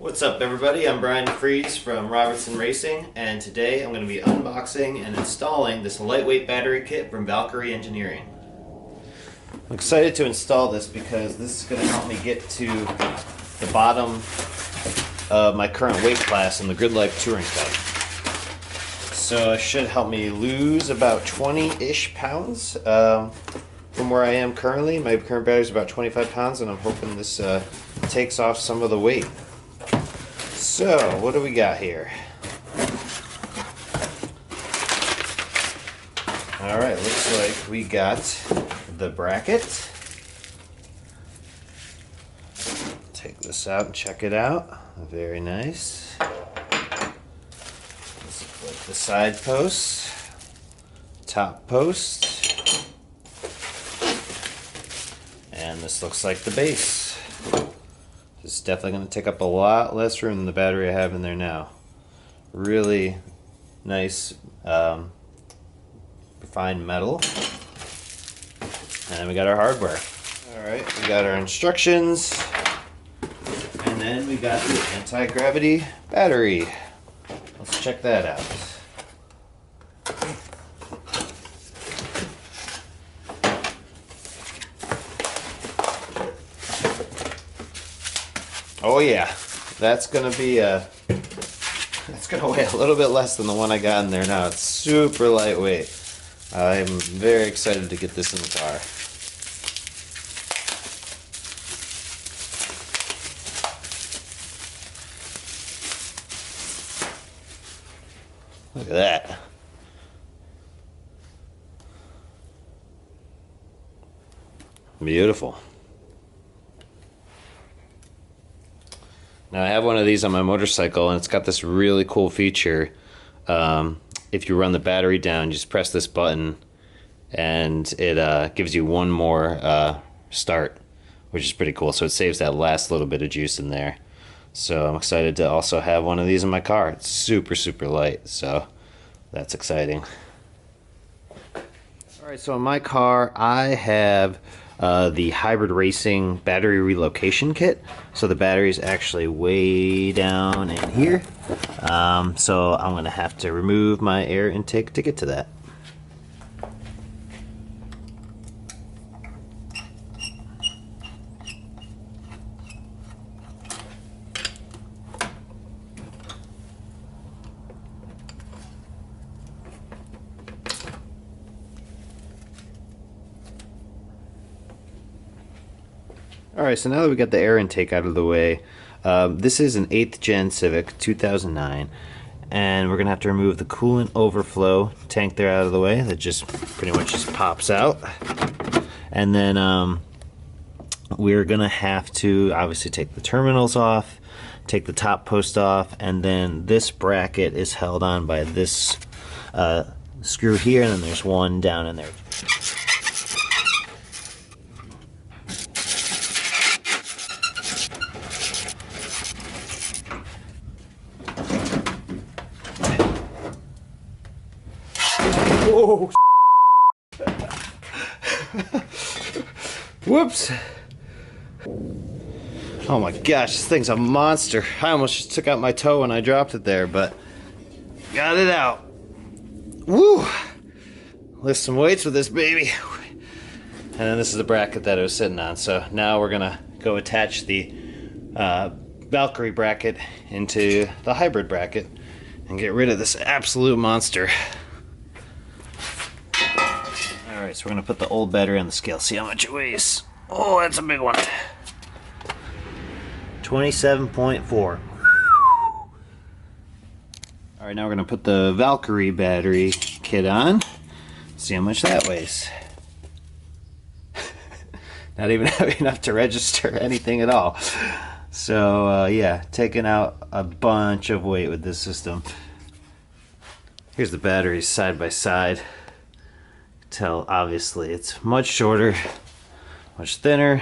What's up everybody, I'm Brian Defrees from Robertson Racing, and today I'm going to be unboxing and installing this lightweight battery kit from Valkyrie Engineering. I'm excited to install this because this is going to help me get to the bottom of my current weight class in the Gridlife Touring Cup. So it should help me lose about 20-ish pounds from where I am currently. My current battery is about 25 pounds and I'm hoping this takes off some of the weight. So, what do we got here? Alright, looks like we got the bracket. Take this out and check it out. Very nice. This looks like the side post, top post, and this looks like the base. This is definitely going to take up a lot less room than the battery I have in there now. Really nice refined metal. And then we got our hardware. Alright, we got our instructions. And then we got the anti-gravity battery. Let's check that out. Oh yeah, that's gonna be that's gonna weigh a little bit less than the one I got in there now. It's super lightweight. I'm very excited to get this in the car. Look at that. Beautiful. Now I have one of these on my motorcycle and it's got this really cool feature. If you run the battery down, you just press this button and it gives you one more start, which is pretty cool. So it saves that last little bit of juice in there. So I'm excited to also have one of these in my car. It's super, super light, so that's exciting. Alright, so in my car I have the Hybrid Racing battery relocation kit. So the battery is actually way down in here. So I'm going to have to remove my air intake to get to that. Alright, so now that we got the air intake out of the way, this is an 8th gen Civic 2009, and we're going to have to remove the coolant overflow tank there out of the way. That just pretty much just pops out. And then we're going to have to obviously take the terminals off, take the top post off, and then this bracket is held on by this screw here, and then there's one down in there. Oh, whoops. Oh my gosh, this thing's a monster. I almost just took out my toe when I dropped it there, but got it out. Woo! Lift some weights with this baby. And then this is the bracket that it was sitting on. So now we're gonna go attach the Valkyrie bracket into the hybrid bracket and get rid of this absolute monster. Alright, so we're going to put the old battery on the scale, see how much it weighs. Oh, that's a big one. 27.4. Alright, now we're going to put the Valkyrie battery kit on, see how much that weighs. Not even heavy enough to register anything at all. So, yeah, taking out a bunch of weight with this system. Here's the batteries side by side. Tell obviously it's much shorter, much thinner,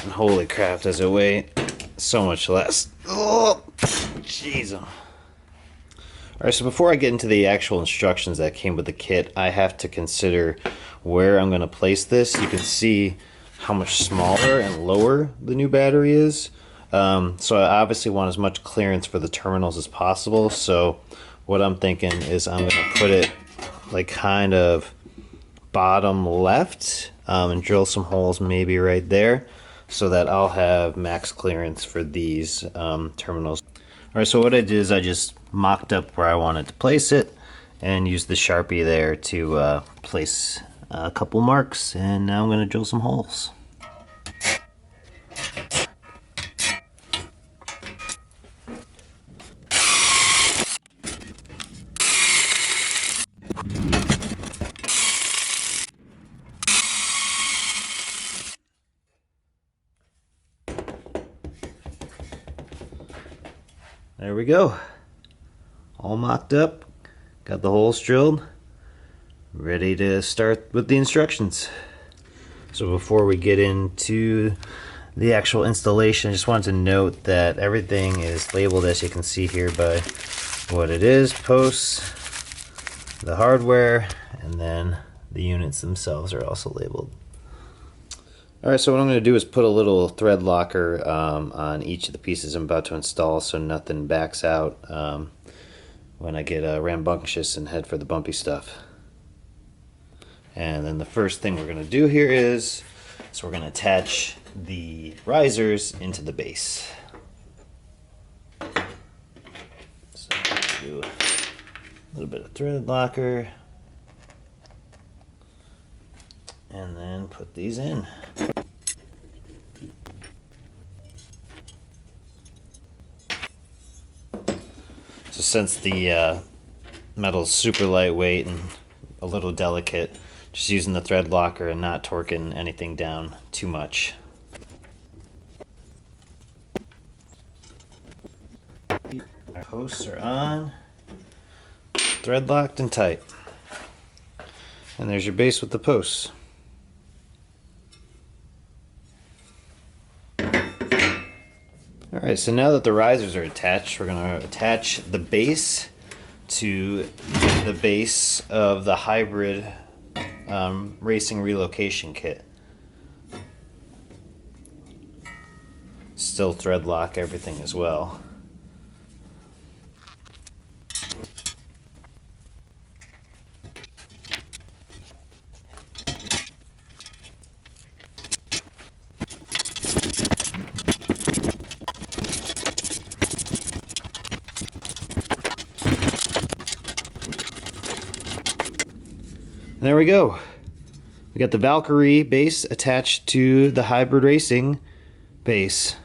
and holy crap, does it weigh so much less. Oh, jeez. Alright, so before I get into the actual instructions that came with the kit, I have to consider where I'm going to place this. You can see how much smaller and lower the new battery is. So I obviously want as much clearance for the terminals as possible. So what I'm thinking is I'm going to put it like kind of bottom left and drill some holes maybe right there so that I'll have max clearance for these terminals. Alright, so what I did is I just mocked up where I wanted to place it and used the Sharpie there to place a couple marks, and now I'm going to drill some holes. There we go. All mocked up. Got the holes drilled. Ready to start with the instructions. So before we get into the actual installation, I just wanted to note that everything is labeled, as you can see here, by what it is, posts, the hardware, and then the units themselves are also labeled. Alright, so what I'm going to do is put a little thread locker on each of the pieces I'm about to install so nothing backs out when I get rambunctious and head for the bumpy stuff. And then the first thing we're going to do here is, so we're going to attach the risers into the base. So do a little bit of thread locker and then put these in. So since the metal's super lightweight and a little delicate, just using the thread locker and not torquing anything down too much. Our posts are on, thread locked and tight. And there's your base with the posts. Alright, so now that the risers are attached, we're going to attach the base to the base of the hybrid racing relocation kit. Still thread lock everything as well. There we go. We got the Valkyrie base attached to the hybrid racing base.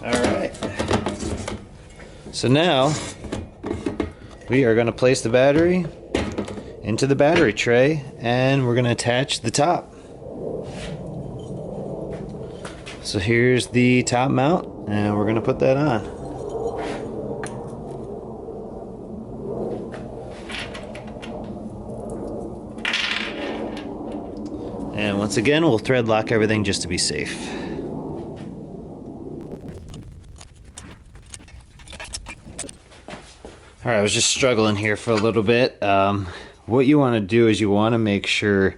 Alright. So now we are going to place the battery into the battery tray and we're going to attach the top. So here's the top mount, and we're going to put that on. And once again, we'll thread lock everything just to be safe. Alright, I was just struggling here for a little bit. What you want to do is you want to make sure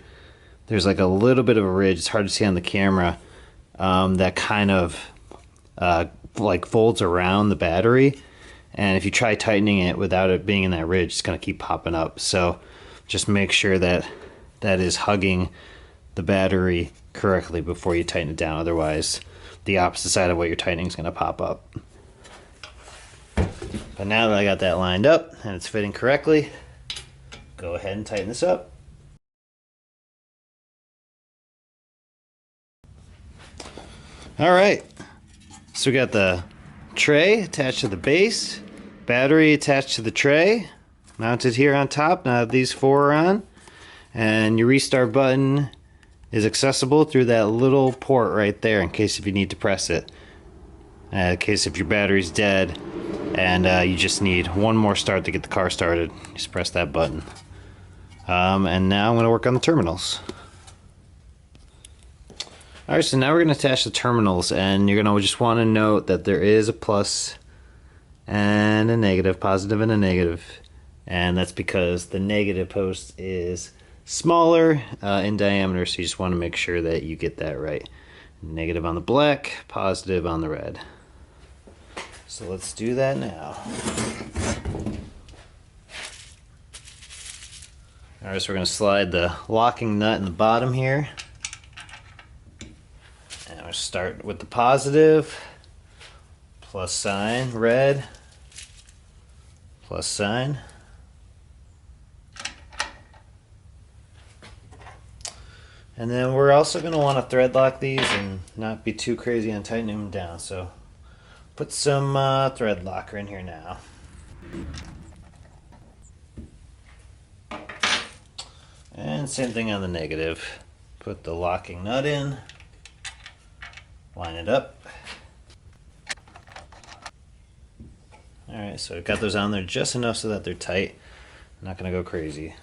there's like a little bit of a ridge. It's hard to see on the camera. That kind of like folds around the battery, and if you try tightening it without it being in that ridge, it's going to keep popping up. So just make sure that that is hugging the battery correctly before you tighten it down, otherwise the opposite side of what you're tightening is going to pop up. But now that I got that lined up and it's fitting correctly, go ahead and tighten this up. Alright, so we got the tray attached to the base, battery attached to the tray, mounted here on top. Now these four are on, and your restart button is accessible through that little port right there in case if you need to press it. In case if your battery's dead and you just need one more start to get the car started, just press that button. And now I'm going to work on the terminals. Alright, so now we're going to attach the terminals, and you're going to just want to note that there is a plus and a negative, positive and a negative, and that's because the negative post is smaller in diameter, so you just want to make sure that you get that right. Negative on the black, positive on the red. So let's do that now. Alright, so we're going to slide the locking nut in the bottom here. And we'll start with the positive, plus sign, red, plus sign. And then we're also going to want to thread lock these and not be too crazy on tightening them down. So put some thread locker in here now. And same thing on the negative. Put the locking nut in, line it up. Alright, so I've got those on there just enough so that they're tight. I'm not going to go crazy.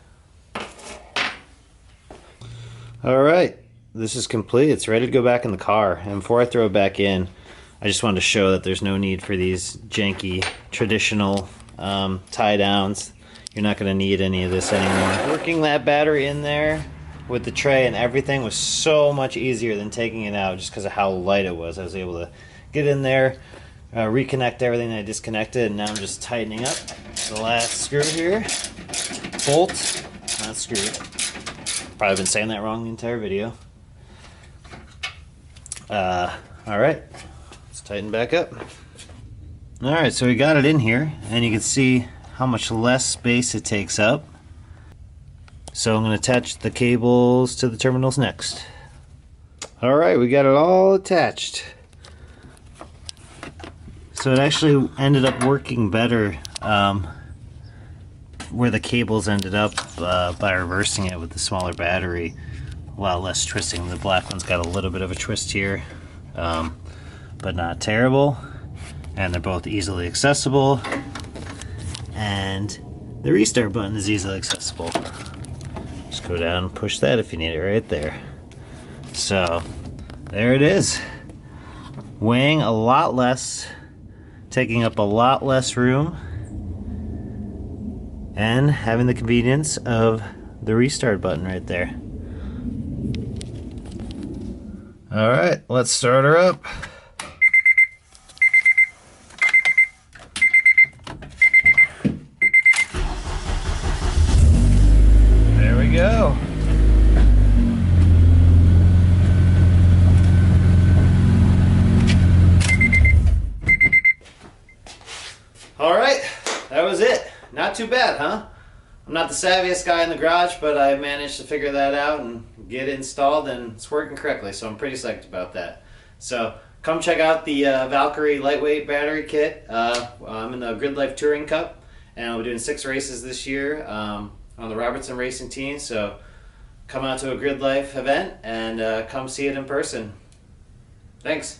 Alright, this is complete. It's ready to go back in the car. And before I throw it back in, I just wanted to show that there's no need for these janky traditional tie downs. You're not going to need any of this anymore. Working that battery in there with the tray and everything was so much easier than taking it out just because of how light it was. I was able to get in there, reconnect everything that I disconnected, and now I'm just tightening up the last screw here. Bolt, not screw. Probably been saying that wrong the entire video. Alright, let's tighten back up. Alright, so we got it in here, and you can see how much less space it takes up. So I'm going to attach the cables to the terminals next. Alright, we got it all attached. So it actually ended up working better where the cables ended up by reversing it with the smaller battery. A lot less twisting. The black one's got a little bit of a twist here, but not terrible. And they're both easily accessible. And the restart button is easily accessible. Just go down and push that if you need it right there. So there it is. Weighing a lot less, taking up a lot less room, and having the convenience of the restart button right there. Alright, let's start her up. There we go. Alright, that was it. Not too bad, huh? I'm not the savviest guy in the garage, but I managed to figure that out and get it installed, and it's working correctly, so I'm pretty psyched about that. So come check out the Valkyrie lightweight battery kit. I'm in the Gridlife Touring Cup, and we're doing 6 races this year on the Robertson Racing team, so come out to a Gridlife event and come see it in person. Thanks.